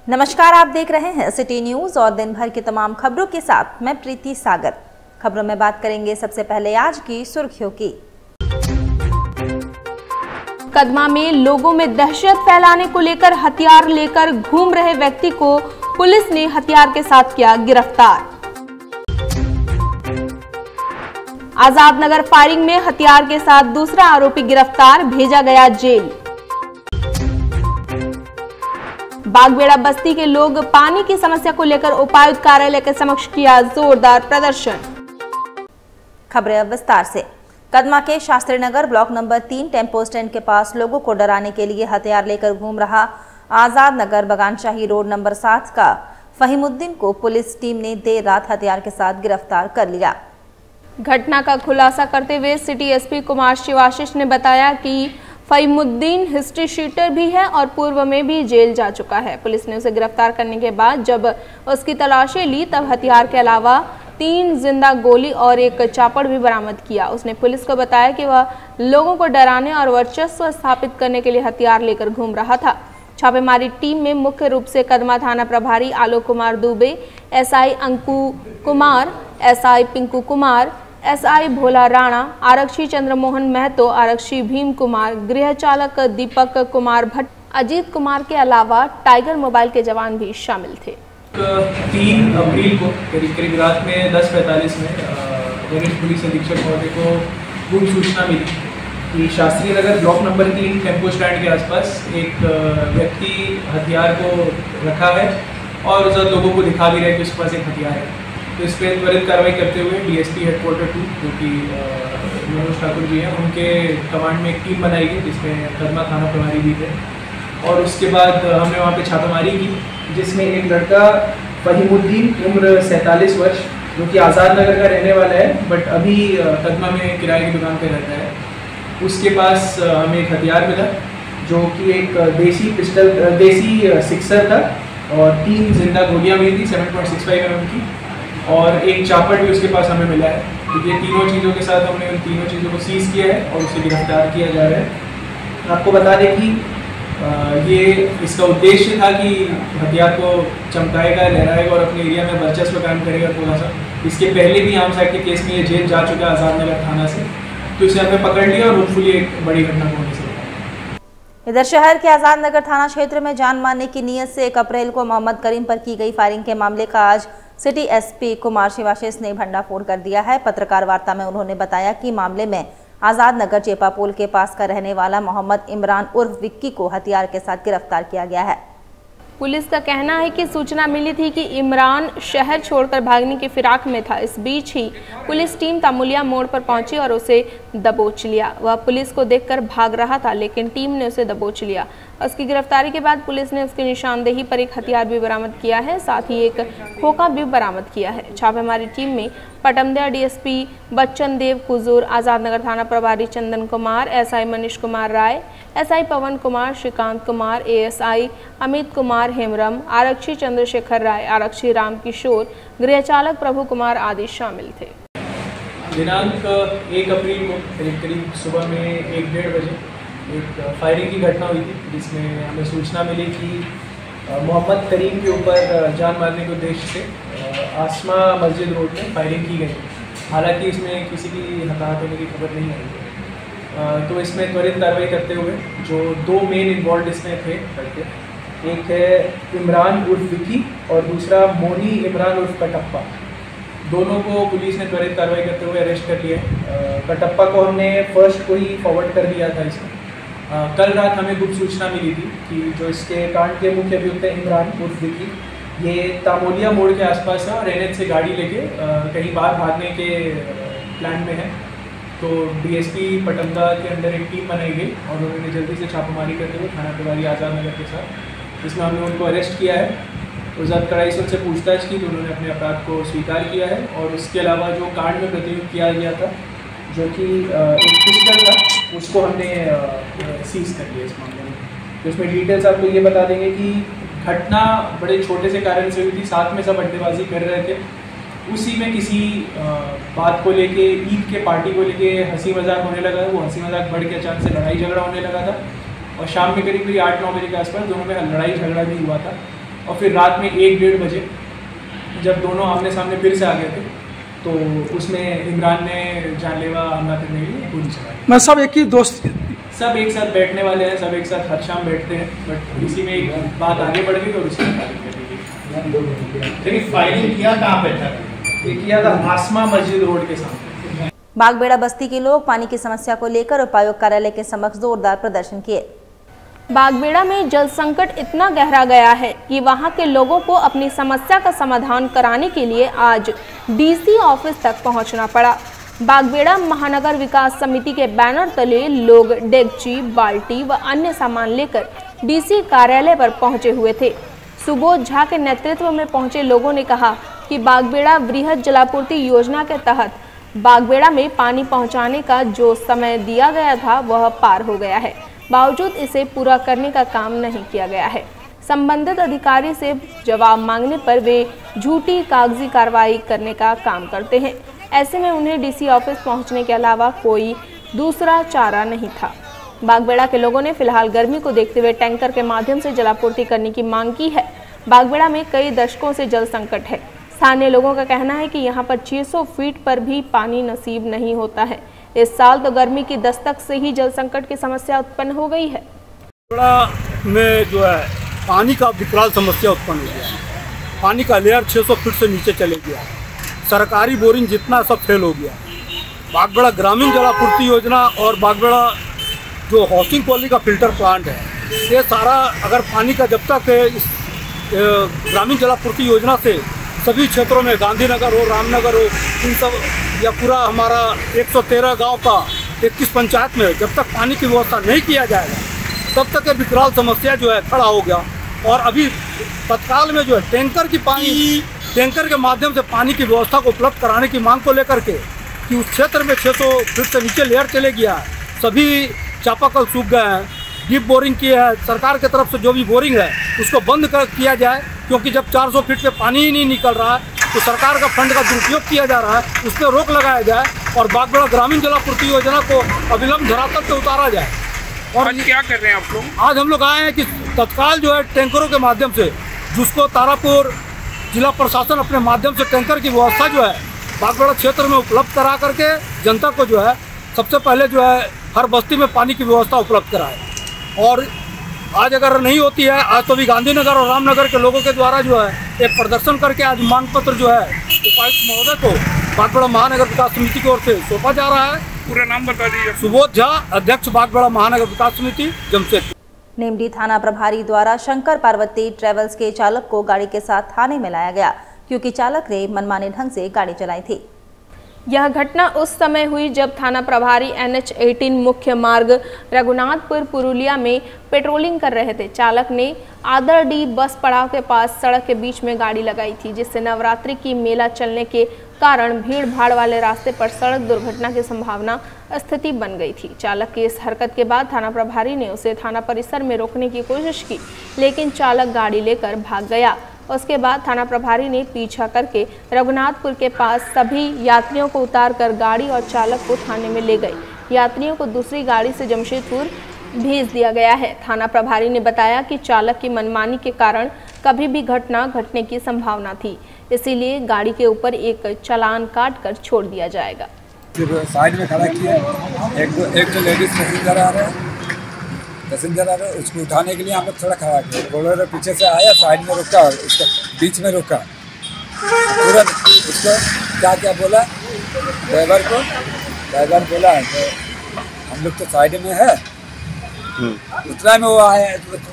नमस्कार, आप देख रहे हैं सिटी न्यूज और दिन भर की तमाम खबरों के साथ मैं प्रीति सागर। खबरों में बात करेंगे सबसे पहले आज की सुर्खियों की। कदमा में लोगों में दहशत फैलाने को लेकर हथियार लेकर घूम रहे व्यक्ति को पुलिस ने हथियार के साथ किया गिरफ्तार। आजाद नगर फायरिंग में हथियार के साथ दूसरा आरोपी गिरफ्तार, भेजा गया जेल। बागबेड़ा बस्ती के लोग पानी की समस्या को लेकर उपायुक्त कार्यालय के समक्ष किया जोरदार प्रदर्शन। खबरें अब विस्तार से। कदमा के Shastri Nagar block number 3 tempo stand के पास लोगों को डराने के लिए हथियार लेकर घूम रहा आजाद नगर बगानशाही रोड नंबर 7 का फहीमुद्दीन को पुलिस टीम ने देर रात हथियार के साथ गिरफ्तार कर लिया। घटना का खुलासा करते हुए सिटी एसपी कुमार शिवाशीष ने बताया कि फहीमुद्दीन हिस्ट्री शीटर भी है और पूर्व में भी जेल जा चुका है। पुलिस ने उसे गिरफ्तार करने के बाद जब उसकी तलाशी ली तब हथियार के अलावा 3 जिंदा गोली और एक चापड़ भी बरामद किया। उसने पुलिस को बताया कि वह लोगों को डराने और वर्चस्व स्थापित करने के लिए हथियार लेकर घूम रहा था। छापेमारी टीम में मुख्य रूप से कदमा थाना प्रभारी Alok Kumar Dubey, SI Anku Kumar, SI Pinku Kumar, SI Bhola Rana, आरक्षी चंद्रमोहन महतो, आरक्षी भीम कुमार, गृह चालक दीपक कुमार भट्ट, अजीत कुमार के अलावा टाइगर मोबाइल के जवान भी शामिल थे। 3 अप्रैल को करीब रात में 10:45 में वरिष्ठ पुलिस अधीक्षक महोदय को गुप्त सूचना मिली कि Shastri Nagar block number 3 tempo stand के आसपास एक व्यक्ति हथियार को रखा है और उस लोगों को दिखा भी रहा है कि उसके पास एक हथियार है। तो इस पर त्वरित कार्रवाई करते हुए डीएसपी हेडक्वार्टर 2 जो कि मनोज ठाकुर जी हैं, उनके कमांड में एक टीम बनाई गई जिसमें कदमा थाना प्रभारी भी थे। और उसके बाद हमने वहाँ पे छापेमारी की जिसमें एक लड़का फहीमुद्दीन उम्र 47 वर्ष जो कि आज़ाद नगर का रहने वाला है बट अभी कदमा में किराए की दुकान पर रहता है, उसके पास हमें एक हथियार मिला जो कि एक देसी सिक्सर था और 3 जिंदा गोलियाँ मिली थी 7.65 mm की और एक चापड़ भी उसके पास हमें मिला है। तो ये तीनों चीज़ों के साथ हमने उन तीनों चीज़ों को सीज़ किया है और उसे गिरफ्तार किया जा रहा है। आपको बता दें कि ये इसका उद्देश्य था कि हथियार को चमकाएगा, लहराएगा और अपने एरिया में वर्चस्व कायम करेगा थोड़ा सा। इसके पहले भी आर्म्स एक्ट के केस में ये जेल जा चुका है आज़ाद नगर थाना से, तो इसे हमने पकड़ लिया और होपफुली एक बड़ी घटना को होने से रोका। इधर शहर के आजाद नगर थाना क्षेत्र में जान मारने की नीयत से 1 अप्रैल को मोहम्मद करीम पर की गई फायरिंग के मामले का आज सिटी एसपी कुमार शिवाशीष ने भंडाफोड़ कर दिया है। पत्रकार वार्ता में उन्होंने बताया कि मामले में आजाद नगर चेपा पुल के पास का रहने वाला मोहम्मद इमरान उर्फ विक्की को हथियार के साथ गिरफ्तार किया गया है। पुलिस का कहना है कि सूचना मिली थी कि इमरान शहर छोड़कर भागने की फिराक में था। इस बीच ही पुलिस टीम तामुलिया मोड़ पर पहुंची और उसे दबोच लिया। वह पुलिस को देखकर भाग रहा था लेकिन टीम ने उसे दबोच लिया। उसकी गिरफ्तारी के बाद पुलिस ने उसकी निशानदेही पर एक हथियार भी बरामद किया है, साथ ही एक खोखा भी बरामद किया है। छापेमारी टीम में पटमदिया डीएसपी बच्चन देव कुजूर, आजाद नगर थाना प्रभारी चंदन कुमार, एसआई मनीष कुमार राय, एसआई पवन कुमार, श्रीकांत कुमार, एएसआई अमित कुमार हेमरम, आरक्षी चंद्रशेखर राय, आरक्षी राम किशोर, गृह चालक प्रभु कुमार आदि शामिल थे। दिनांक 1 अप्रैल को करीब सुबह में 1-1:30 बजे एक फायरिंग की घटना हुई थी जिसमें हमें सूचना मिली कि मोहम्मद करीम के ऊपर जान मारने के उद्देश्य से आसमा मस्जिद रोड में फायरिंग की गई। हालांकि इसमें किसी की हताहत होने की खबर नहीं आई। तो इसमें त्वरित कार्रवाई करते हुए जो 2 मेन इन्वॉल्व इसमें थे लड़के, एक है इमरान उर्फ विकी और दूसरा मोनी इमरान उर्फ कटप्पा, दोनों को पुलिस ने त्वरित कार्रवाई करते हुए अरेस्ट कर लिया। कटप्पा को हमने फर्स्ट को ही फॉरवर्ड कर दिया था इसमें। कल रात हमें गुप्त सूचना मिली थी कि जो इसके कांड के मुख्य अभियुक्त है इमरान उर्फ विकी, ये तामुलिया मोड़ के आसपास है और एनएच से गाड़ी लेके कहीं बाहर भागने के प्लान में है। तो डीएसपी पटमदा के अंदर एक टीम बनाई गई और उन्होंने जल्दी से छापेमारी करते हुए थाना प्रभारी आज़ाद नगर के साथ इसमें हमने उनको अरेस्ट किया है। उस बाद कड़ाई से उनसे पूछताछ की तो उन्होंने अपने अपराध को स्वीकार किया है। और उसके अलावा जो कांड में प्रतियुक्त किया गया था जो कि एक पिस्टल था, उसको हमने सीज कर लिया इस मामले में। तो इसमें डिटेल्स आपको ये बता देंगे कि घटना बड़े छोटे से कारण से हुई थी। साथ में सब अड्डेबाजी कर रहे थे, उसी में किसी बात को लेके, ईद के पार्टी को लेके हंसी मजाक होने लगा। वो हंसी मजाक बढ़ के अचानक से लड़ाई झगड़ा होने लगा था और शाम में करीब 8-9 बजे के आसपास दोनों में लड़ाई झगड़ा भी हुआ था। और फिर रात में 1-1:30 बजे जब दोनों आमने सामने फिर से आ गए थे तो उसमें इमरान ने जानलेवा हमला करने के लिए गोली चलाई। मैं सब एक ही दोस्त, सब एक साथ बैठने वाले हैं, सब एक साथ हर शाम बैठते हैं, बट इसी में एक बात आगे बढ़ गई और उसकी लेकिन फायरिंग किया कहाँ पे था? किया था आसमा मस्जिद रोड के सामने। बागबेड़ा बस्ती के लोग पानी की समस्या को लेकर उपायुक्त कार्यालय के समक्ष जोरदार प्रदर्शन किए। बागबेड़ा में जल संकट इतना गहरा गया है कि वहां के लोगों को अपनी समस्या का समाधान कराने के लिए आज डीसी ऑफिस तक पहुंचना पड़ा। बागबेड़ा महानगर विकास समिति के बैनर तले लोग डेगची, बाल्टी व अन्य सामान लेकर डीसी कार्यालय पर पहुंचे हुए थे। सुबोध झा के नेतृत्व में पहुंचे लोगों ने कहा कि बागबेड़ा वृहद जलापूर्ति योजना के तहत बागबेड़ा में पानी पहुंचाने का जो समय दिया गया था वह पार हो गया है, बावजूद इसे पूरा करने का काम नहीं किया गया है। संबंधित अधिकारी से जवाब मांगने पर वे झूठी कागजी कार्रवाई करने का काम करते हैं। ऐसे में उन्हें डीसी ऑफिस पहुंचने के अलावा कोई दूसरा चारा नहीं था। बागबेड़ा के लोगों ने फिलहाल गर्मी को देखते हुए टैंकर के माध्यम से जलापूर्ति करने की मांग की है। बागबेड़ा में कई दशकों से जल संकट है। स्थानीय लोगों का कहना है कि यहां पर 600 फीट पर भी पानी नसीब नहीं होता है। इस साल तो गर्मी की दस्तक से ही जल संकट की समस्या उत्पन्न हो गई है। बागबेड़ा में जो है पानी का विकराल समस्या उत्पन्न हो गया है। पानी का लेयर 600 फीट से नीचे चले गया। सरकारी बोरिंग जितना सब फेल हो गया। बागबेड़ा ग्रामीण जलापूर्ति योजना और बागबेड़ा जो हाउसिंग कॉलोनी का फिल्टर प्लांट है, ये सारा अगर पानी का जब तक इस ग्रामीण जलापूर्ति योजना से सभी क्षेत्रों में गांधीनगर हो, रामनगर हो, इन सब या पूरा हमारा 113 गांव का 21 पंचायत में जब तक पानी की व्यवस्था नहीं किया जाएगा तब तक ये विकराल समस्या जो है खड़ा हो गया। और अभी तत्काल में जो है टैंकर के माध्यम से पानी की व्यवस्था को उपलब्ध कराने की मांग को लेकर के कि उस क्षेत्र में 600 फीट से नीचे लेयर चले गया, सभी चापाकल सूख गए हैं, डीप बोरिंग की है। सरकार की तरफ से जो भी बोरिंग है उसको बंद किया जाए, क्योंकि जब 400 फीट पे पानी ही नहीं निकल रहा है तो सरकार का फंड का दुरुपयोग किया जा रहा है, उस पर रोक लगाया जाए और बागबेड़ा ग्रामीण जलापूर्ति योजना को अविलंब धरातल पे उतारा जाए। और क्या कर रहे हैं आप लोग? आज हम लोग आए हैं कि तत्काल जो है टैंकरों के माध्यम से, जिसको तारापुर जिला प्रशासन अपने माध्यम से टैंकर की व्यवस्था जो है बागबेड़ा क्षेत्र में उपलब्ध करा करके जनता को जो है सबसे पहले जो है हर बस्ती में पानी की व्यवस्था उपलब्ध कराए। और आज अगर नहीं होती है, आज तो भी गांधीनगर और रामनगर के लोगों के द्वारा जो है एक प्रदर्शन करके आज मांग पत्र जो है उपायुक्त महोदय को बागबेड़ा महानगर विकास समिति की ओर से सौंपा जा रहा है। पूरा नाम बता दीजिए। सुबोध झा, अध्यक्ष बागबेड़ा महानगर विकास समिति, जमशेदपुर। नीमडी थाना प्रभारी द्वारा शंकर पार्वती ट्रेवल्स के चालक को गाड़ी के साथ थाने में लाया गया, क्योंकि चालक ने मनमाने ढंग से गाड़ी चलाई थी। यह घटना उस समय हुई जब थाना प्रभारी NH-18 मुख्य मार्ग रघुनाथपुर पुरुलिया में पेट्रोलिंग कर रहे थे। चालक ने आदरडी बस पड़ाव के पास सड़क के बीच में गाड़ी लगाई थी, जिससे नवरात्रि की मेला चलने के कारण भीड़ भाड़ वाले रास्ते पर सड़क दुर्घटना की संभावना स्थिति बन गई थी। चालक की इस हरकत के बाद थाना प्रभारी ने उसे थाना परिसर में रोकने की कोशिश की, लेकिन चालक गाड़ी लेकर भाग गया। उसके बाद थाना प्रभारी ने पीछा करके रघुनाथपुर के पास सभी यात्रियों को उतारकर गाड़ी और चालक को थाने में ले गए। यात्रियों को दूसरी गाड़ी से जमशेदपुर भेज दिया गया है। थाना प्रभारी ने बताया कि चालक की मनमानी के कारण कभी भी घटना घटने की संभावना थी, इसीलिए गाड़ी के ऊपर एक चालान काट कर छोड़ दिया जाएगा। साइड में खड़ा किया, एक तो लेडीज पैसेंजर आ रहे हैं, उसको उठाने के लिए हम लोग थोड़ा खड़ा किया। बोलेरो पीछे से आया, साइड में रुका, उसका बीच में रुका, तुरंत उसको क्या बोला ड्राइवर बोला तो हम लोग तो साइड में है। उतना में वो आया,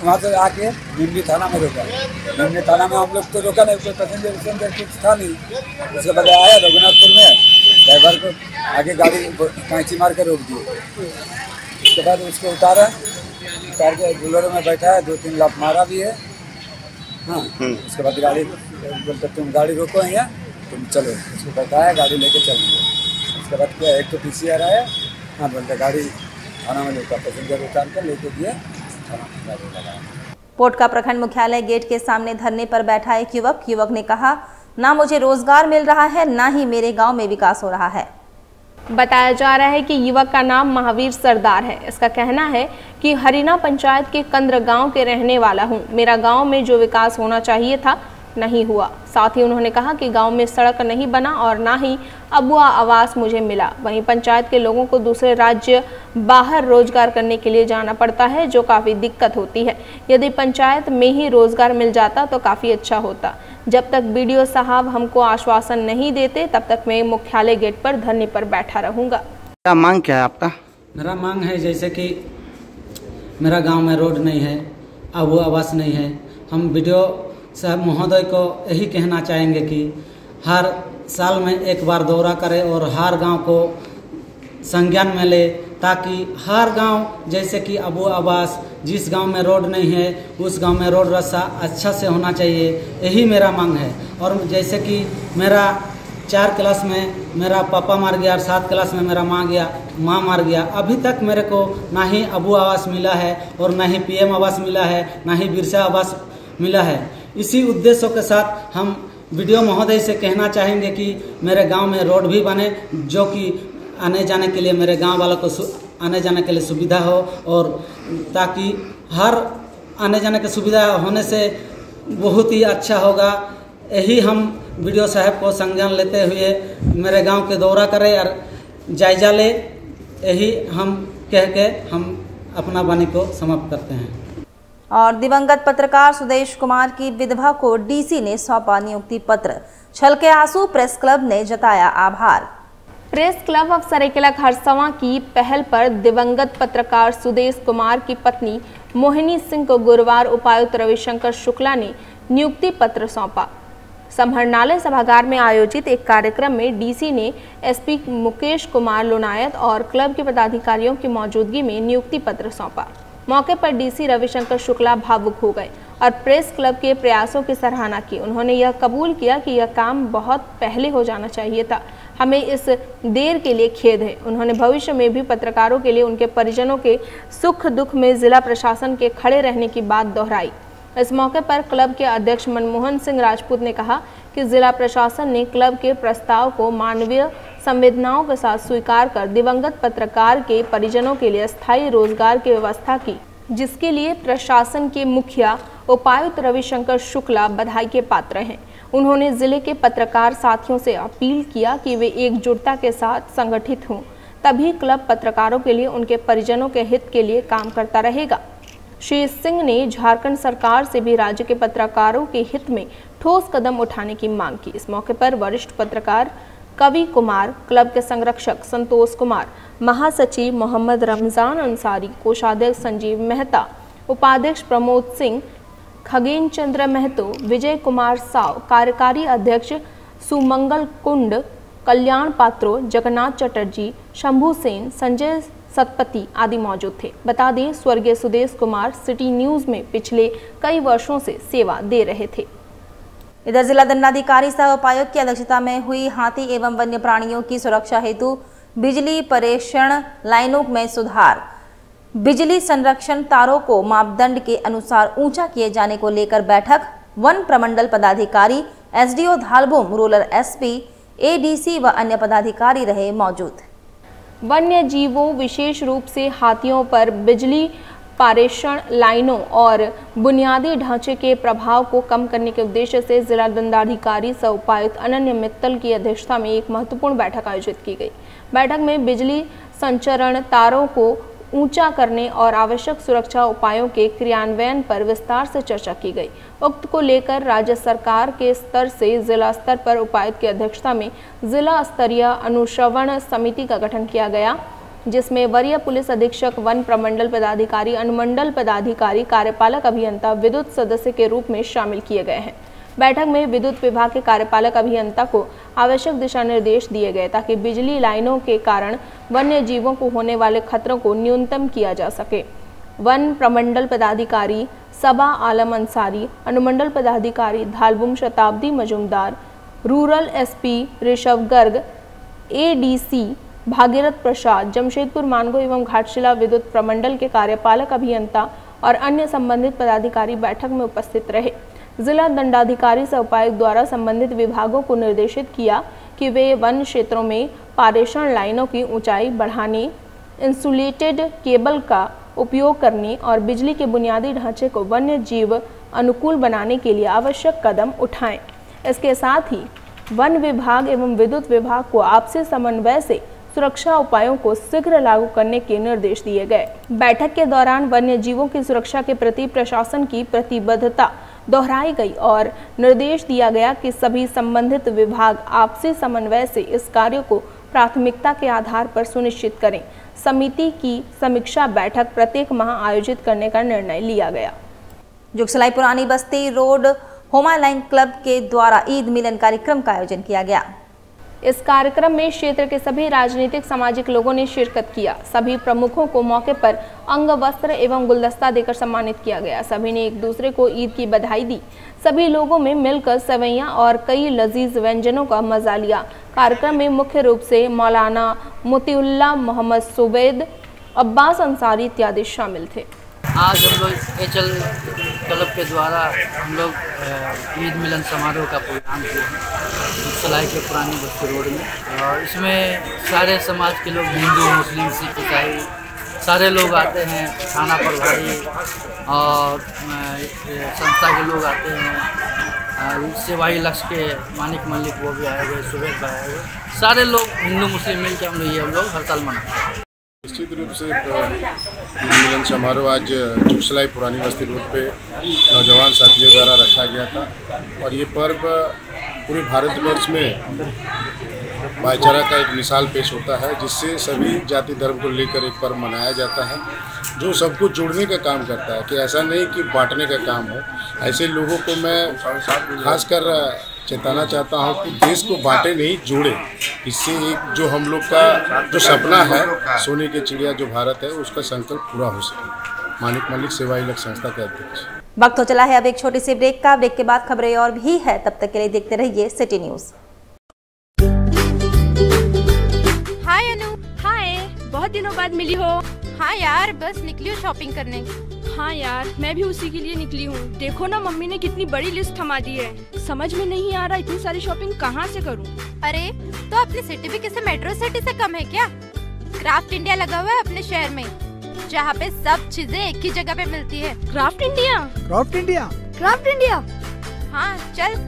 वहाँ से आके नीमडी थाना में रोका। नीमडी थाना में हम लोग तो रोका नहीं, कोई पैसेंजर कुछ था नहीं। उसके बाद आया रघुनाथपुर में, ड्राइवर को आगे गाड़ी कैंची मार कर रोक दिए। उसके बाद उसको उतार के बोलेरो में बैठा है, 2-3 लाख मारा भी है। हाँ, उसके बाद गाड़ी बोलते तुम गाड़ी रोको यहाँ, तुम चलो। उसको बैठाया, गाड़ी लेके चल दिए। उसके बाद क्या, एक तो PCR आया, हाँ बोलते गाड़ी थाना में लेकर पैसेंजर उतार कर लेके दिए थाना में गाड़ी लगाया। पोटका प्रखंड मुख्यालय गेट के सामने धरने पर बैठा एक युवक ने कहा, ना मुझे रोजगार मिल रहा है, ना ही मेरे गांव में विकास हो रहा है। बताया जा रहा है कि युवक का नाम महावीर सरदार है। इसका कहना है कि हरिना पंचायत के कंद्र गांव के रहने वाला हूं। मेरा गांव में जो विकास होना चाहिए था नहीं हुआ। साथ ही उन्होंने कहा कि गांव में सड़क नहीं बना और ना ही अबुआ आवास मुझे मिला। वहीं पंचायत के लोगों को दूसरे राज्य बाहर रोजगार करने के लिए जाना पड़ता है, जो काफ़ी दिक्कत होती है। यदि पंचायत में ही रोजगार मिल जाता तो काफ़ी अच्छा होता। जब तक बीडीओ साहब हमको आश्वासन नहीं देते तब तक मैं मुख्यालय गेट पर धरने पर बैठा रहूँगा। क्या मांग क्या है आपका? मेरा मांग है जैसे कि मेरा गांव में रोड नहीं है, अबुआ आवास नहीं है। हम बीडीओ साहब महोदय को यही कहना चाहेंगे कि हर साल में एक बार दौरा करें और हर गांव को संज्ञान में ले, ताकि हर गांव जैसे कि अबुआ आवास, जिस गांव में रोड नहीं है उस गांव में रोड रास्ता अच्छा से होना चाहिए। यही मेरा मांग है। और जैसे कि मेरा 4 क्लास में मेरा पापा मार गया और 7 क्लास में मेरा माँ मार गया। अभी तक मेरे को ना ही अबुआ आवास मिला है और ना ही पीएम आवास मिला है, ना ही बिरसा आवास मिला है। इसी उद्देश्यों के साथ हम बीडीओ महोदय से कहना चाहेंगे कि मेरे गांव में रोड भी बने, जो कि आने जाने के लिए मेरे गांव वालों को आने जाने के लिए सुविधा हो, और ताकि हर आने जाने की सुविधा होने से बहुत ही अच्छा होगा। यही हम बीडीओ साहब को संज्ञान लेते हुए मेरे गांव के दौरा करें और जायजा ले। यही हम कह के हम अपना वाणी को समाप्त करते हैं। और दिवंगत पत्रकार सुदेश कुमार की विधवा को डीसी ने सौंपा नियुक्ति पत्र। छलके आंसू प्रेस क्लब ने जताया आभार। Press club of Seraikela Kharsawan की पहल पर दिवंगत पत्रकार सुदेश कुमार की पत्नी मोहिनी सिंह को गुरुवार उपायुक्त रविशंकर शुक्ला ने नियुक्ति पत्र सौंपा। समाहरणालय सभागार में आयोजित एक कार्यक्रम में डीसी ने एसपी मुकेश कुमार लोनायत और क्लब के पदाधिकारियों की मौजूदगी में नियुक्ति पत्र सौंपा। मौके पर डीसी रविशंकर शुक्ला भावुक हो गए और प्रेस क्लब के प्रयासों की सराहना की। उन्होंने यह कबूल किया कि यह काम बहुत पहले हो जाना चाहिए था। हमें इस देर के लिए खेद है। उन्होंने भविष्य में भी पत्रकारों के लिए उनके परिजनों के सुख दुख में जिला प्रशासन के खड़े रहने की बात दोहराई। इस मौके पर क्लब के अध्यक्ष मनमोहन सिंह राजपूत ने कहा कि जिला प्रशासन ने क्लब के प्रस्ताव को मानवीय संवेदनाओं के साथ स्वीकार कर दिवंगत पत्रकार के परिजनों के लिए स्थायी रोजगार की व्यवस्था की, जिसके लिए प्रशासन के मुखिया उपायुक्त रविशंकर शुक्ला बधाई के पात्र हैं। उन्होंने जिले के पत्रकार साथियों से अपील किया कि वे एकजुटता के साथ संगठित हों, तभी क्लब पत्रकारों के लिए उनके परिजनों के हित के लिए काम करता रहेगा। श्री सिंह ने झारखंड सरकार से भी राज्य के पत्रकारों के हित में ठोस कदम उठाने की मांग की। इस मौके पर वरिष्ठ पत्रकार कवि कुमार, क्लब के संरक्षक संतोष कुमार, महासचिव मोहम्मद रमजान अंसारी, कोषाध्यक्ष संजीव मेहता, उपाध्यक्ष प्रमोद सिंह, खगेन चंद्र महतो, विजय कुमार साव, कार्यकारी अध्यक्ष सुमंगल कुंड, कल्याण पात्रो, जगन्नाथ चटर्जी, शंभू सेन, संजय सतपति आदि मौजूद थे। बता दें, स्वर्गीय सुदेश कुमार सिटी न्यूज में पिछले कई वर्षों से सेवा दे रहे थे। इधर जिला दंडाधिकारी सह उपायुक्त की अध्यक्षता में हुई हाथी एवं वन्य प्राणियों की सुरक्षा हेतु बिजली प्रेषण लाइनों में सुधार, बिजली संरक्षण तारों को मापदंड के अनुसार ऊंचा किए जाने को लेकर बैठक। वन प्रमंडल पदाधिकारी, SDO Dhalbhum, rural SP, ADC व अन्य पदाधिकारी रहे मौजूद। वन्य जीवों विशेष रूप से हाथियों पर बिजली पारेषण लाइनों और बुनियादी ढांचे के प्रभाव को कम करने के उद्देश्य से जिला दंडाधिकारी सह उपायुक्त अनन्य मित्तल की अध्यक्षता में एक महत्वपूर्ण बैठक आयोजित की गई। बैठक में बिजली संचरण तारों को ऊंचा करने और आवश्यक सुरक्षा उपायों के क्रियान्वयन पर विस्तार से चर्चा की गई। उक्त को लेकर राज्य सरकार के स्तर से जिला स्तर पर उपायुक्त की अध्यक्षता में जिला स्तरीय अनुश्रवण समिति का गठन किया गया, जिसमें वरीय पुलिस अधीक्षक, वन प्रमंडल पदाधिकारी, अनुमंडल पदाधिकारी, कार्यपालक अभियंता, विद्युत सदस्य के रूप में शामिल किए गए हैं। बैठक में विद्युत विभाग के कार्यपालक अभियंता को आवश्यक दिशा निर्देश दिए गए ताकि बिजली लाइनों के कारण वन्य जीवों को होने वाले खतरों को न्यूनतम किया जा सके। वन प्रमंडल पदाधिकारी सबा आलम अंसारी, अनुमंडल पदाधिकारी Dhalbhum Shatabdi Majumdar, rural SP Rishabh Garg, ADC Bhagirath Prasad, Jamshedpur Mango एवं घाटशिला विद्युत प्रमंडल के कार्यपालक अभियंता और अन्य संबंधित पदाधिकारी बैठक में उपस्थित रहे। जिला दंडाधिकारी सह उपायुक्त द्वारा संबंधित विभागों को निर्देशित किया कि वे वन क्षेत्रों में पारेषण लाइनों की ऊंचाई बढ़ाने, इंसुलेटेड केबल का उपयोग करने और बिजली के बुनियादी ढांचे को वन्य जीव अनुकूल बनाने के लिए आवश्यक कदम उठाएं। इसके साथ ही वन विभाग एवं विद्युत विभाग को आपसी समन्वय से सुरक्षा उपायों को शीघ्र लागू करने के निर्देश दिए गए। बैठक के दौरान वन्य जीवों की सुरक्षा के प्रति प्रशासन की प्रतिबद्धता दोहराई गई और निर्देश दिया गया कि सभी संबंधित विभाग आपसी समन्वय से इस कार्य को प्राथमिकता के आधार पर सुनिश्चित करें। समिति की समीक्षा बैठक प्रत्येक माह आयोजित करने का निर्णय लिया गया। जुगसलाई पुरानी बस्ती रोड होमा लाइन क्लब के द्वारा ईद मिलन कार्यक्रम का आयोजन किया गया। इस कार्यक्रम में क्षेत्र के सभी राजनीतिक सामाजिक लोगों ने शिरकत किया। सभी प्रमुखों को मौके पर अंग वस्त्र एवं गुलदस्ता देकर सम्मानित किया गया। सभी ने एक दूसरे को ईद की बधाई दी। सभी लोगों में मिलकर सेवैयां और कई लजीज व्यंजनों का मजा लिया। कार्यक्रम में मुख्य रूप से मौलाना मोतीउल्लाह मोहम्मद सुबैद, अब्बास अंसारी इत्यादि शामिल थे। आज हम लोग एचएल क्लब के द्वारा हम लोग ईद मिलन समारोह का प्रोग्राम किया है जुगसलाई के पुरानी बस्ती रोड में, और इसमें सारे समाज के लोग, हिंदू, मुस्लिम, सिख, ईसाई सारे लोग आते हैं। थाना प्रभारी और संस्था के लोग आते हैं। सेवाई लक्ष्य के मानिक मल्लिक वो भी आए हुए, सुबेद भाई आए हुए, सारे लोग हिंदू मुस्लिम मिलकर हम लोग हर साल मनाते हैं। निश्चित रूप से मिलन समारोह आज जुगसलाई पुरानी बस्ती रोड पे नौजवान साथियों द्वारा रखा गया था, और ये पर्व पूरे भारतवर्ष में भाईचारा का एक मिसाल पेश होता है, जिससे सभी जाति धर्म को लेकर एक पर्व मनाया जाता है जो सबको जोड़ने का काम करता है, कि ऐसा नहीं कि बांटने का काम हो। ऐसे लोगों को मैं खासकर चेताना चाहता हूँ कि देश को बांटे नहीं, जोड़े। इससे एक जो हम लोग का जो सपना है, सोने की चिड़िया जो भारत है, उसका संकल्प पूरा हो सके। मानिक मल्लिक सेवाई लक्ष्य संस्था के अध्यक्ष। वक्त हो चला है अब एक छोटी सी ब्रेक का। ब्रेक के बाद खबरें और भी है, तब तक के लिए देखते रहिए सिटी न्यूज। हाय अनु। हाय, बहुत दिनों बाद मिली हो। हाँ यार, बस निकली हूँ शॉपिंग करने। हाँ यार, मैं भी उसी के लिए निकली हूँ। देखो ना, मम्मी ने कितनी बड़ी लिस्ट थमा दी है। समझ में नहीं आ रहा इतनी सारी शॉपिंग कहाँ से करूँ। अरे तो अपनी सिटी भी किसी मेट्रो सिटी से कम है क्या? क्राफ्ट इंडिया लगा हुआ है अपने शहर में, जहाँ पे सब चीजें एक ही जगह पे मिलती है। Craft India? Craft India? Craft India? हाँ चल।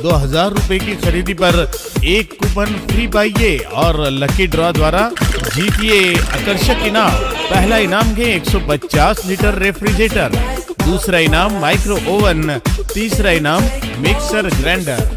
₹2000 की खरीदी पर एक कूपन फ्री पाइए और लकी ड्रॉ द्वारा जीतिए आकर्षक इनाम। पहला इनाम है 150 लीटर रेफ्रिजरेटर, दूसरा इनाम माइक्रो ओवन, तीसरा इनाम मिक्सर ग्राइंडर।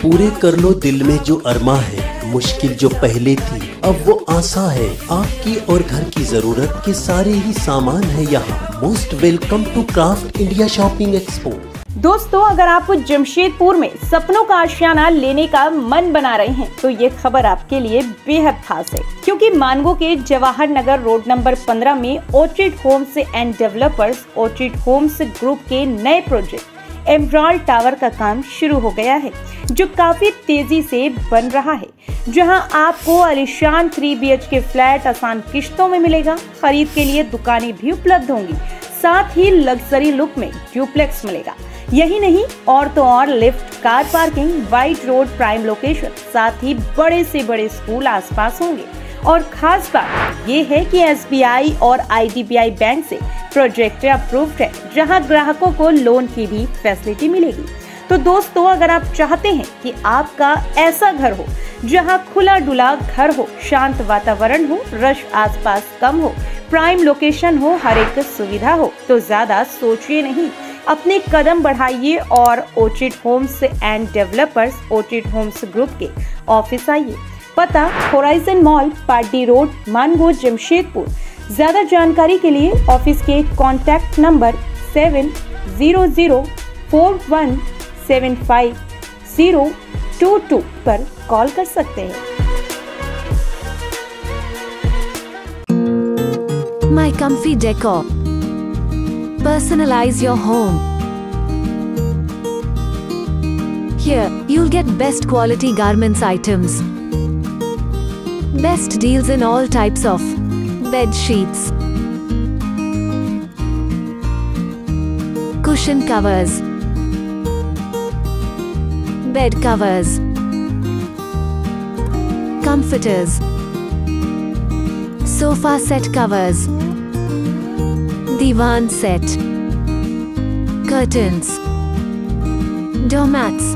पूरे कर लो दिल में जो अरमा है, मुश्किल जो पहले थी अब वो आसान है। आपकी और घर की जरूरत के सारे ही सामान है यहाँ। Most welcome to craft India shopping expo. दोस्तों, अगर आप जमशेदपुर में सपनों का आशियाना लेने का मन बना रहे हैं तो ये खबर आपके लिए बेहद खास है, क्योंकि मानगो के जवाहर नगर रोड नंबर 15 में Orchid Homes and Developers Orchid Homes group के नए प्रोजेक्ट एमराल्ड टावर का काम शुरू हो गया है, जो काफी तेजी से बन रहा है, जहां आपको आलीशान 3 BHK फ्लैट आसान किश्तों में मिलेगा। खरीद के लिए दुकानें भी उपलब्ध होंगी, साथ ही लग्जरी लुक में ड्यूप्लेक्स मिलेगा। यही नहीं, और तो और lift, car parking, wide road prime location, साथ ही बड़े से बड़े स्कूल आसपास होंगे। और खास बात ये है कि SBI और IDBI बैंक से प्रोजेक्ट अप्रूव्ड है, जहां ग्राहकों को लोन की भी फैसिलिटी मिलेगी। तो दोस्तों, अगर आप चाहते हैं कि आपका ऐसा घर हो जहां खुला डुला घर हो, शांत वातावरण हो, रश आसपास कम हो, प्राइम लोकेशन हो, हर एक सुविधा हो, तो ज्यादा सोचिए नहीं, अपने कदम बढ़ाइए और Orchid Homes and Developers Orchid Homes group के ऑफिस आइए। पता Horizon Mall, Party Road, Mango, Jamshedpur. ज्यादा जानकारी के लिए ऑफिस के कॉन्टैक्ट नंबर 7004175022 पर कॉल कर सकते हैं। My Comfy Decor. Personalize your home. Here, you'll get best quality garments items. Best deals in all types of bed sheets, cushion covers, bed covers, comforters, sofa set covers, divan set, curtains, doormats,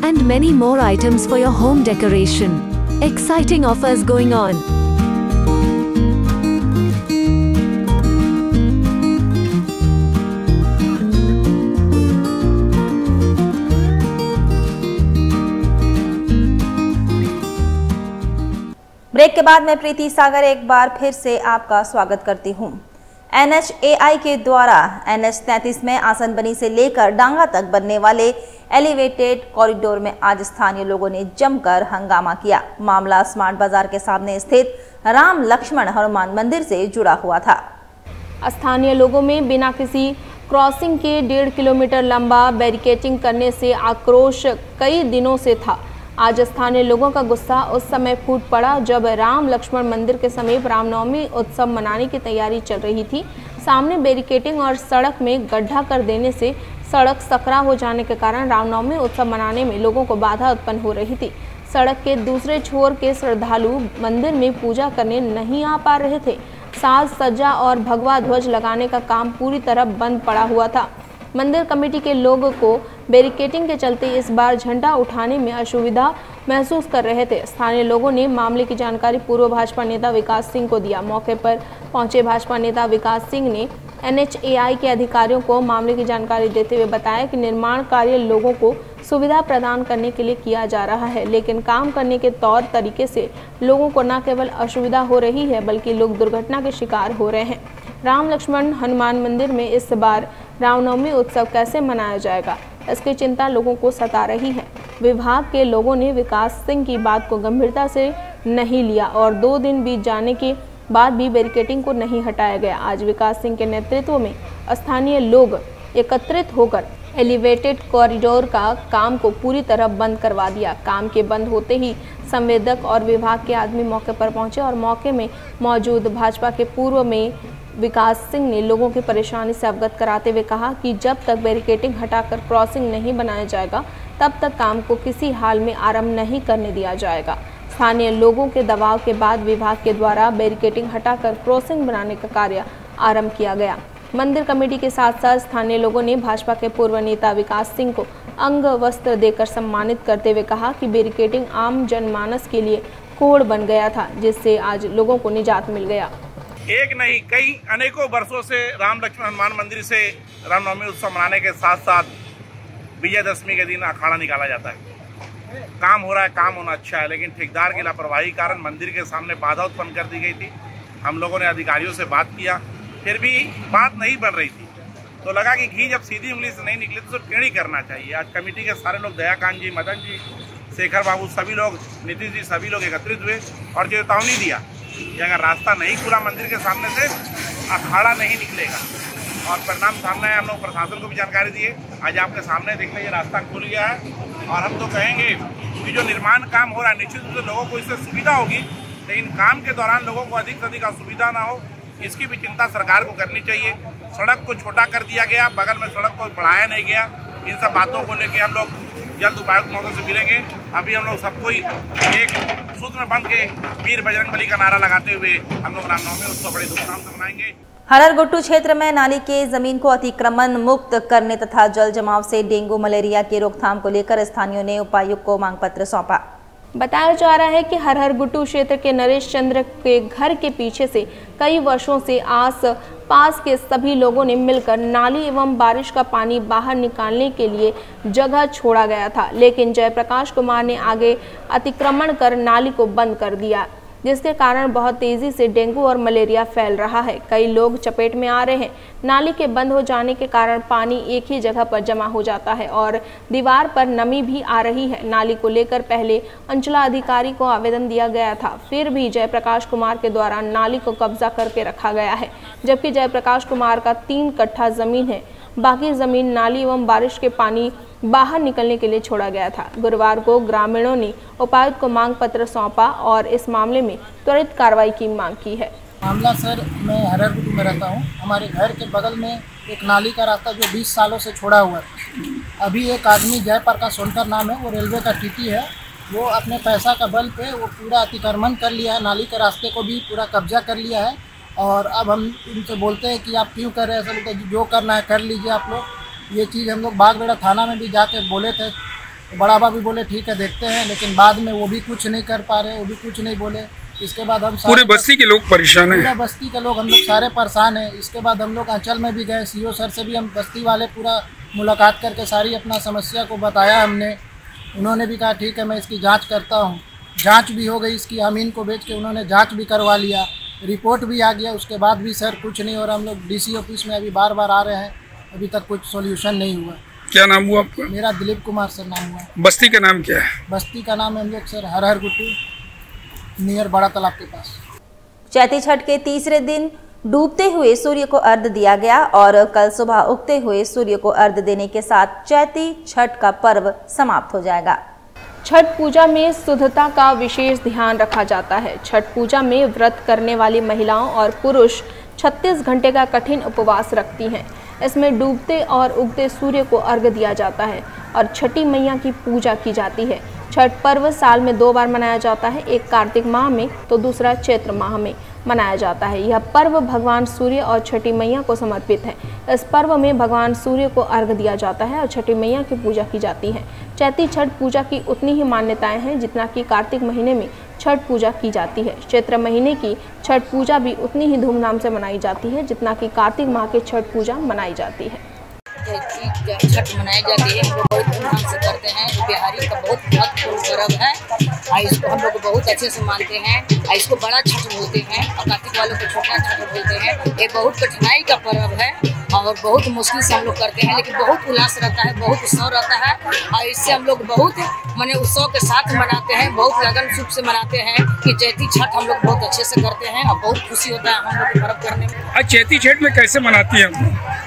and many more items for your home decoration. Exciting offers going on. Break के बाद मैं प्रीति सागर एक बार फिर से आपका स्वागत करती हूं। NHAI के द्वारा NH 33 में आसनबनी से लेकर डांगा तक बनने वाले एलिवेटेड कॉरिडोर में आज स्थानीय लोगों ने जमकर हंगामा किया। मामला स्मार्ट बाजार के सामने स्थित राम लक्ष्मण हनुमान मंदिर से जुड़ा हुआ था। स्थानीय लोगों में बिना किसी क्रॉसिंग के 1.5 किलोमीटर लंबा बैरिकेडिंग करने से आक्रोश कई दिनों से था। आज स्थानीय लोगों का गुस्सा उस समय फूट पड़ा जब राम लक्ष्मण मंदिर के समीप रामनवमी उत्सव मनाने की तैयारी चल रही थी। सामने बैरिकेडिंग और सड़क में गड्ढा कर देने से सड़क सकरा हो जाने के कारण रामनवमी उत्सव मनाने में लोगों को बाधा उत्पन्न हो रही थी। सड़क के दूसरे छोर के श्रद्धालु मंदिर में पूजा करने नहीं आ पा रहे थे। साज सज्जा और भगवा ध्वज लगाने का काम पूरी तरह बंद पड़ा हुआ था। मंदिर कमेटी के लोगों को बैरिकेडिंग के चलते इस बार झंडा उठाने में असुविधा महसूस कर रहे थे। स्थानीय लोगों ने मामले की जानकारी पूर्व भाजपा नेता विकास सिंह को दिया। मौके पर पहुंचे भाजपा नेता विकास सिंह ने NHAI के अधिकारियों को मामले की जानकारी देते हुए बताया कि निर्माण कार्य लोगों को सुविधा प्रदान करने के लिए किया जा रहा है, लेकिन काम करने के तौर तरीके से लोगों को न केवल असुविधा हो रही है बल्कि लोग दुर्घटना के शिकार हो रहे हैं। राम लक्ष्मण हनुमान मंदिर में इस बार रामनवमी उत्सव कैसे मनाया जाएगा, इसकी चिंता लोगों को सता रही है। विभाग के लोगों ने विकास सिंह की बात को गंभीरता से नहीं लिया और 2 दिन बीत जाने के बाद भी बैरिकेडिंग को नहीं हटाया गया। आज विकास सिंह के नेतृत्व में स्थानीय लोग एकत्रित होकर एलिवेटेड कॉरिडोर का काम को पूरी तरह बंद करवा दिया। काम के बंद होते ही संवेदक और विभाग के आदमी मौके पर पहुंचे और मौके में मौजूद भाजपा के पूर्व में विकास सिंह ने लोगों की परेशानी से अवगत कराते हुए कहा कि जब तक बैरिकेडिंग हटाकर क्रॉसिंग नहीं बनाया जाएगा तब तक काम को किसी हाल में आरंभ नहीं करने दिया जाएगा। स्थानीय लोगों के दबाव के बाद विभाग के द्वारा बैरिकेडिंग हटाकर क्रॉसिंग बनाने का कार्य आरंभ किया गया। मंदिर कमेटी के साथ साथ स्थानीय लोगों ने भाजपा के पूर्व नेता विकास सिंह को अंग वस्त्र देकर सम्मानित करते हुए कहा कि बैरिकेडिंग आम जनमानस के लिए कोड बन गया था, जिससे आज लोगों को निजात मिल गया। एक नहीं कई अनेकों वर्षों से राम लक्ष्मण हनुमान मंदिर से रामनवमी उत्सव मनाने के साथ साथ विजयदशमी के दिन अखाड़ा निकाला जाता है। काम हो रहा है, काम होना अच्छा है, लेकिन ठेकेदार की लापरवाही कारण मंदिर के सामने बाधा उत्पन्न कर दी गई थी। हम लोगों ने अधिकारियों से बात किया, फिर भी बात नहीं बन रही थी, तो लगा कि घी जब सीधी उंगली से नहीं निकली तो टेढ़ी करना चाहिए। आज कमेटी के सारे लोग, दयाकांत जी, मदन जी, शेखर बाबू, सभी लोग, नीतीश जी, सभी लोग एकत्रित हुए और चेतावनी दिया कि अगर रास्ता नहीं खुला मंदिर के सामने से अखाड़ा नहीं निकलेगा। और परिणाम सामने आए। हम लोग प्रशासन को भी जानकारी दिए। आज आपके सामने देखते ये रास्ता खुल गया है और हम तो कहेंगे कि जो निर्माण काम हो रहा है निश्चित रूप से लोगों को इससे सुविधा होगी, लेकिन काम के दौरान लोगों को अधिक से अधिक असुविधा ना हो, इसकी भी चिंता सरकार को करनी चाहिए। सड़क को छोटा कर दिया गया, बगल में सड़क को बढ़ाया नहीं गया। इन सब बातों को लेकर हम लोग जल्द उपायुक्त महोदय से मिलेंगे। अभी हम लोग सबको एक सूत्र में बंद के वीर बजरंगबली का नारा लगाते हुए हम लोग रामनवमी उत्सव बड़े धूमधाम से मनाएंगे। हररगुट्टू क्षेत्र में नाली के जमीन को अतिक्रमण मुक्त करने तथा जल जमाव से डेंगू मलेरिया की रोकथाम को लेकर स्थानीयों ने उपायुक्त को मांग पत्र सौंपा। बताया जा रहा है कि हरहर गुट्टू क्षेत्र के नरेश चंद्र के घर के पीछे से कई वर्षों से आस पास के सभी लोगों ने मिलकर नाली एवं बारिश का पानी बाहर निकालने के लिए जगह छोड़ा गया था, लेकिन जयप्रकाश कुमार ने आगे अतिक्रमण कर नाली को बंद कर दिया, जिसके कारण बहुत तेजी से डेंगू और मलेरिया फैल रहा है। कई लोग चपेट में आ रहे हैं। नाली के बंद हो जाने के कारण पानी एक ही जगह पर जमा हो जाता है और दीवार पर नमी भी आ रही है। नाली को लेकर पहले अंचलाधिकारी को आवेदन दिया गया था, फिर भी जयप्रकाश कुमार के द्वारा नाली को कब्जा करके रखा गया है, जबकि जयप्रकाश कुमार का 3 कट्ठा जमीन है। बाकी जमीन नाली एवं बारिश के पानी बाहर निकलने के लिए छोड़ा गया था। गुरुवार को ग्रामीणों ने उपायुक्त को मांग पत्र सौंपा और इस मामले में त्वरित कार्रवाई की मांग की है। मामला सर, मैं हरहर गुट्टू में रहता हूँ। हमारे घर के बगल में एक नाली का रास्ता जो 20 सालों से छोड़ा हुआ था। अभी एक आदमी जयप्रकाश सोनकर नाम है, वो रेलवे का टीटी है, वो अपने पैसा का बल पे वो पूरा अतिक्रमण कर लिया है, नाली के रास्ते को भी पूरा कब्जा कर लिया है। और अब हम उनसे बोलते हैं कि आप क्यों कर रहे हैं, ऐसा बोलते हैं जो करना है कर लीजिए आप लोग। ये चीज़ हम लोग बागबेड़ा थाना में भी जाके बोले थे, बड़ा बाबा भी बोले ठीक है देखते हैं, लेकिन बाद में वो भी कुछ नहीं कर पा रहे, वो भी कुछ नहीं बोले। इसके बाद हम पूरे बस्ती के लोग परेशान हैं, पूरा बस्ती के लोग हम लोग सारे परेशान हैं। इसके बाद हम लोग अंचल में भी गए, सीओ सर से भी हम बस्ती वाले पूरा मुलाकात करके सारी अपना समस्या को बताया हमने। उन्होंने भी कहा ठीक है मैं इसकी जाँच करता हूँ। जाँच भी हो गई, इसकी अमीन को भेज के उन्होंने जाँच भी करवा लिया, रिपोर्ट भी आ गया। उसके बाद भी सर कुछ नहीं हो रहा। हम लोग डीसी ऑफिस में अभी बार बार आ रहे हैं, अभी तक कुछ सॉल्यूशन नहीं हुआ। क्या नाम हुआ आपका? मेरा दिलीप कुमार सर नाम हुआ। बस्ती का नाम क्या है? बस्ती का नाम है हम लोग सर हरहर गुट्टू, नियर बड़ा तालाब के पास। चैती छठ के तीसरे दिन डूबते हुए सूर्य को अर्घ्य दिया गया और कल सुबह उगते हुए सूर्य को अर्घ्य देने के साथ चैती छठ का पर्व समाप्त हो जाएगा। छठ पूजा में शुद्धता का विशेष ध्यान रखा जाता है। छठ पूजा में व्रत करने वाली महिलाओं और पुरुष 36 घंटे का कठिन उपवास रखती हैं। इसमें डूबते और उगते सूर्य को अर्घ्य दिया जाता है और छठी मैया की पूजा की जाती है। छठ पर्व साल में 2 बार मनाया जाता है, एक कार्तिक माह में तो दूसरा चैत्र माह में मनाया जाता है। यह पर्व भगवान सूर्य और छठी मैया को समर्पित है। इस पर्व में भगवान सूर्य को अर्घ्य दिया जाता है और छठी मैया की पूजा की जाती है। चैती छठ पूजा की उतनी ही मान्यताएं हैं जितना कि कार्तिक महीने में छठ पूजा की जाती है। चैत्र महीने की छठ पूजा भी उतनी ही धूमधाम से मनाई जाती है जितना कि कार्तिक माह की छठ पूजा मनाई जाती है। छठ मनाई जाती है, हम लोग बहुत धूमधाम से करते हैं। बिहारी का बहुत महत्वपूर्ण पर्व है और इसको हम लोग बहुत अच्छे से मानते हैं और इसको बड़ा छठ बोलते हैं और कार्तिक वालों को छोटा छठ बोलते हैं। ये बहुत कठिनाई का पर्व है और बहुत मुश्किल से हम लोग करते हैं, लेकिन बहुत उल्लास रहता है, बहुत उत्सव रहता है और इससे हम लोग बहुत माने उत्सव के साथ मनाते हैं, बहुत लगन सुख से मनाते हैं कि चैती छठ हम लोग बहुत अच्छे से करते हैं और बहुत खुशी होता है हम लोग पर्व करने में। आज चैती छठ में कैसे मनाती हैं?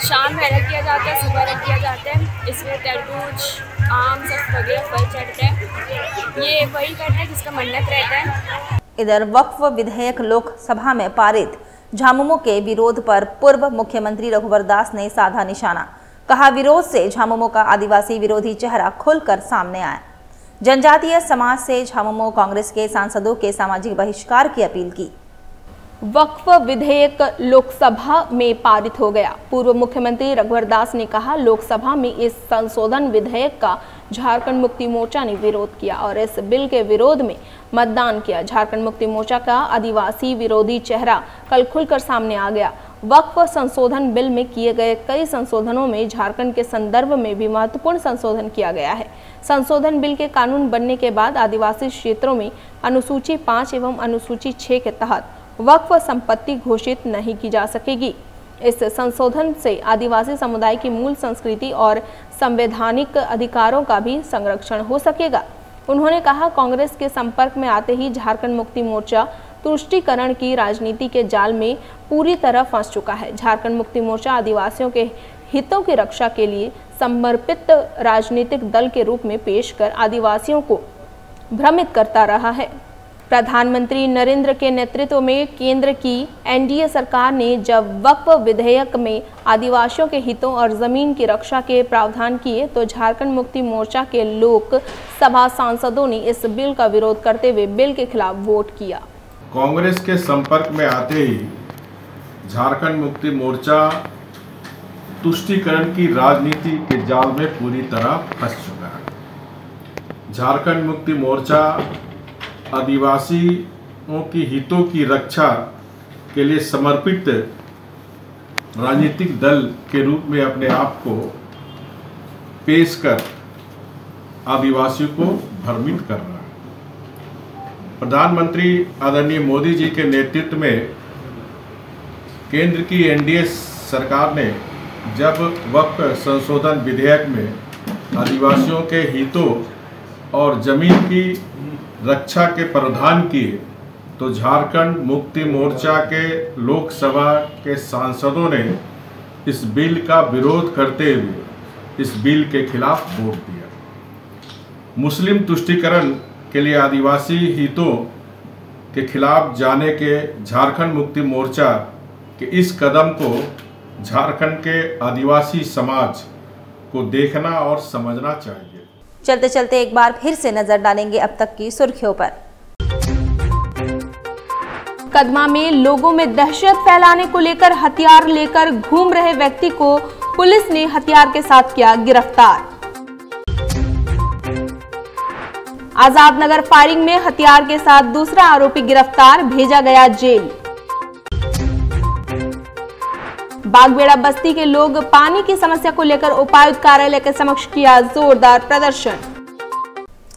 शाम में रख दिया जाता है, सुबह रख दिया जाता है। इसमें तरबूज, आम सब वगैरह फल चढ़ते हैं। ये वही करते हैं जिसका मन्नत रहता है। इधर वक्फ विधेयक लोकसभा में पारित, झामुमो के विरोध पर पूर्व मुख्यमंत्री रघुवर दास ने साधा निशाना। कहा विरोध से झामुमो का आदिवासी विरोधी चेहरा खुलकर सामने आया। जनजातीय समाज से झामुमो कांग्रेस के सांसदों के सामाजिक बहिष्कार की अपील की। वक्फ विधेयक लोकसभा में पारित हो गया। पूर्व मुख्यमंत्री रघुवर दास ने कहा लोकसभा में इस संशोधन विधेयक का झारखंड मुक्ति मोर्चा ने विरोध किया और इस बिल के विरोध में मतदान किया। झारखंड मुक्ति मोर्चा का आदिवासी विरोधी चेहरा कल खुलकर सामने आ गया। वक्फ संशोधन बिल में किए गए कई संशोधनों में झारखंड के संदर्भ में भी महत्वपूर्ण संशोधन किया गया है। संशोधन बिल के कानून बनने के बाद आदिवासी क्षेत्रों में अनुसूची 5 एवं अनुसूची 6 के तहत वक्फ संपत्ति घोषित नहीं की जा सकेगी। इस संशोधन से आदिवासी समुदाय की मूल संस्कृति और संवैधानिक अधिकारों का भी संरक्षण हो सकेगा। उन्होंने कहा कांग्रेस के संपर्क में आते ही झारखंड मुक्ति मोर्चा तुष्टीकरण की राजनीति के जाल में पूरी तरह फंस चुका है। झारखंड मुक्ति मोर्चा आदिवासियों के हितों की रक्षा के लिए समर्पित राजनीतिक दल के रूप में पेश कर आदिवासियों को भ्रमित करता रहा है। प्रधानमंत्री नरेंद्र के नेतृत्व में केंद्र की एनडीए सरकार ने जब वक्फ विधेयक में आदिवासियों के हितों और जमीन की रक्षा के प्रावधान किए तो झारखंड मुक्ति मोर्चा के लोकसभा सांसदों ने इस बिल का विरोध करते हुए बिल के खिलाफ वोट किया। कांग्रेस के संपर्क में आते ही झारखंड मुक्ति मोर्चा तुष्टीकरण की राजनीति के जाल में पूरी तरह फंस चुका है। झारखंड मुक्ति मोर्चा आदिवासियों की हितों की रक्षा के लिए समर्पित राजनीतिक दल के रूप में अपने आप को पेश कर आदिवासियों को भ्रमित कर रहा है। प्रधानमंत्री आदरणीय मोदी जी के नेतृत्व में केंद्र की एनडीए सरकार ने जब वक्फ संशोधन विधेयक में आदिवासियों के हितों और जमीन की रक्षा के प्रावधान किए तो झारखंड मुक्ति मोर्चा के लोकसभा के सांसदों ने इस बिल का विरोध करते हुए इस बिल के खिलाफ वोट दिया। मुस्लिम तुष्टीकरण के लिए आदिवासी हितों के खिलाफ जाने के झारखंड मुक्ति मोर्चा के इस कदम को झारखंड के आदिवासी समाज को देखना और समझना चाहिए। चलते चलते एक बार फिर से नजर डालेंगे अब तक की सुर्खियों पर। कदमा में लोगों में दहशत फैलाने को लेकर हथियार लेकर घूम रहे व्यक्ति को पुलिस ने हथियार के साथ किया गिरफ्तार। आजाद नगर फायरिंग में हथियार के साथ दूसरा आरोपी गिरफ्तार, भेजा गया जेल। बागबेड़ा बस्ती के लोग पानी की समस्या को लेकर उपायुक्त कार्यालय के समक्ष किया जोरदार प्रदर्शन।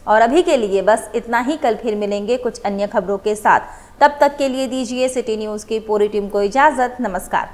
और अभी के लिए बस इतना ही। कल फिर मिलेंगे कुछ अन्य खबरों के साथ। तब तक के लिए दीजिए सिटी न्यूज की पूरी टीम को इजाजत। नमस्कार।